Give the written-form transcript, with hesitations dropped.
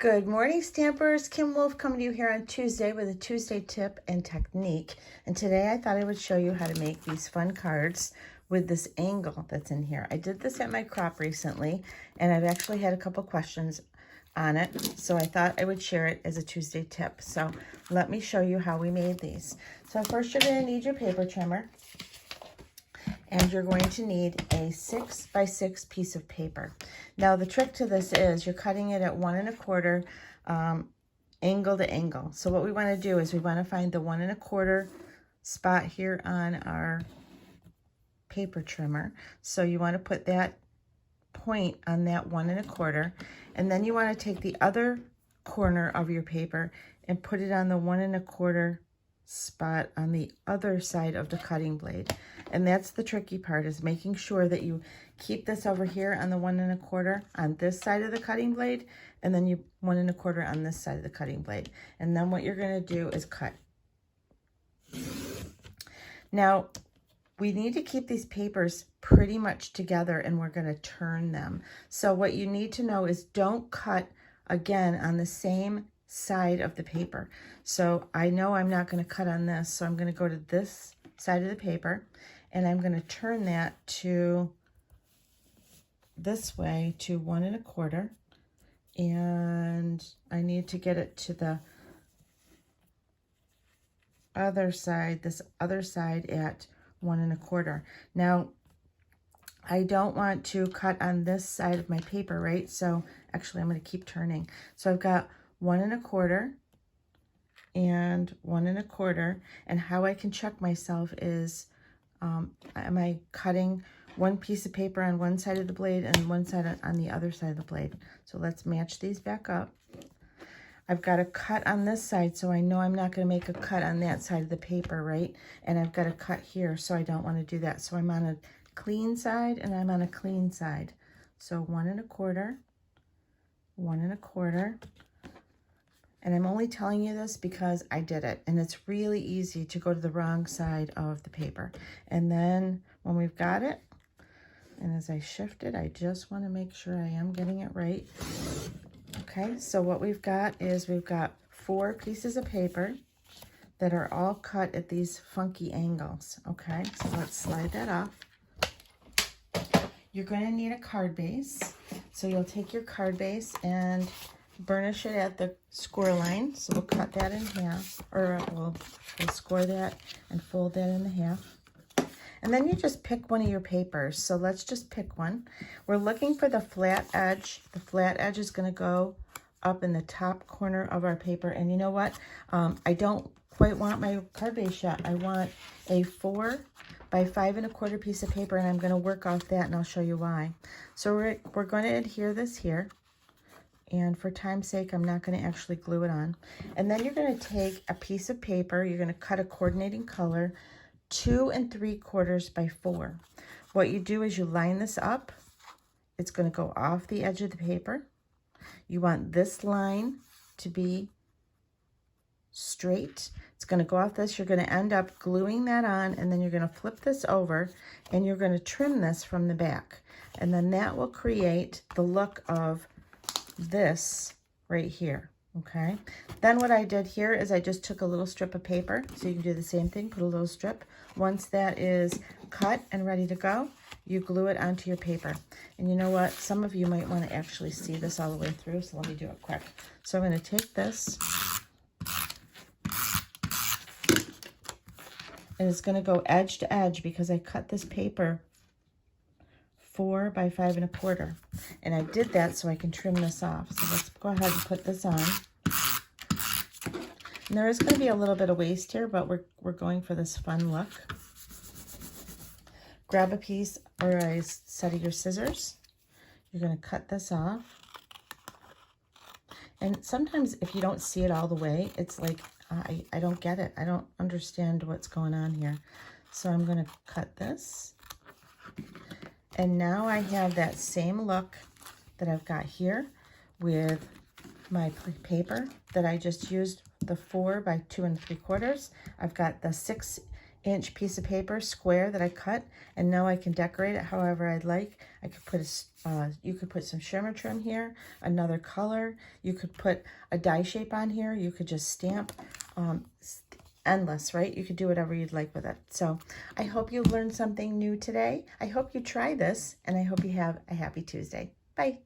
Good morning, Stampers. Kim Wolf coming to you here on Tuesday with a Tuesday tip and technique. And today I thought I would show you how to make these fun cards with this angle that's in here. I did this at my crop recently, and I've actually had a couple questions on it. So I thought I would share it as a Tuesday tip. So let me show you how we made these. So first you're going to need your paper trimmer. And you're going to need a 6x6 piece of paper. Now the trick to this is you're cutting it at 1 1/4 angle to angle. So what we want to do is we want to find the 1 1/4 spot here on our paper trimmer. So you want to put that point on that 1 1/4, and then you want to take the other corner of your paper and put it on the 1 1/4 spot on the other side of the cutting blade. And that's the tricky part, is making sure that you keep this over here on the 1 1/4 on this side of the cutting blade, and then you 1 1/4 on this side of the cutting blade. And then what you're going to do is cut. Now we need to keep these papers pretty much together, and we're going to turn them. So what you need to know is don't cut again on the same side of the paper. So I know I'm not going to cut on this, so I'm going to go to this side of the paper, and I'm going to turn that to this way to 1 1/4, and I need to get it to the other side, this other side at 1 1/4. Now I don't want to cut on this side of my paper, right? So actually I'm going to keep turning. So I've got 1 1/4 and 1 1/4, and how I can check myself is am I cutting one piece of paper on one side of the blade and one side on the other side of the blade. So let's match these back up. I've got a cut on this side, so I know I'm not going to make a cut on that side of the paper, right? And I've got a cut here, so I don't want to do that. So I'm on a clean side and I'm on a clean side. So 1 1/4, 1 1/4. And I'm only telling you this because I did it, and it's really easy to go to the wrong side of the paper. And then when we've got it, and as I shift it, I just want to make sure I am getting it right. Okay, so what we've got is we've got 4 pieces of paper that are all cut at these funky angles. Okay, so let's slide that off. You're going to need a card base. So you'll take your card base and burnish it at the score line. So we'll cut that in half, or we'll score that and fold that in half. And then you just pick one of your papers. So let's just pick one. We're looking for the flat edge. The flat edge is going to go up in the top corner of our paper. And you know what? I don't quite want my card base yet. I want a 4 by 5 1/4 piece of paper, and I'm going to work off that, and I'll show you why. So we're going to adhere this here. And for time's sake, I'm not going to actually glue it on. And then you're going to take a piece of paper. You're going to cut a coordinating color, 2 3/4 by 4. What you do is you line this up. It's going to go off the edge of the paper. You want this line to be straight. It's going to go off this. You're going to end up gluing that on, and then you're going to flip this over, and you're going to trim this from the back. And then that will create the look of this right here. Okay, then what I did here is I just took a little strip of paper, so you can do the same thing, put a little strip. Once that is cut and ready to go, you glue it onto your paper. And you know what, some of you might want to actually see this all the way through, so let me do it quick. So I'm going to take this, and it's going to go edge to edge because I cut this paper 4 by 5 1/4, and I did that so I can trim this off. So let's go ahead and put this on. And there is going to be a little bit of waste here, but we're going for this fun look. Grab a piece or a set of your scissors. You're going to cut this off. And sometimes if you don't see it all the way, it's like, I don't get it. I don't understand what's going on here. So I'm going to cut this. And now I have that same look that I've got here with my paper that I just used the 4 by 2 3/4. I've got the 6 inch piece of paper, square, that I cut, and now I can decorate it however I'd like. I could put you could put some shimmer trim here, another color. You could put a die shape on here. You could just stamp. Endless, right? You could do whatever you'd like with it. So I hope you learned something new today. I hope you try this, and I hope you have a happy Tuesday. Bye.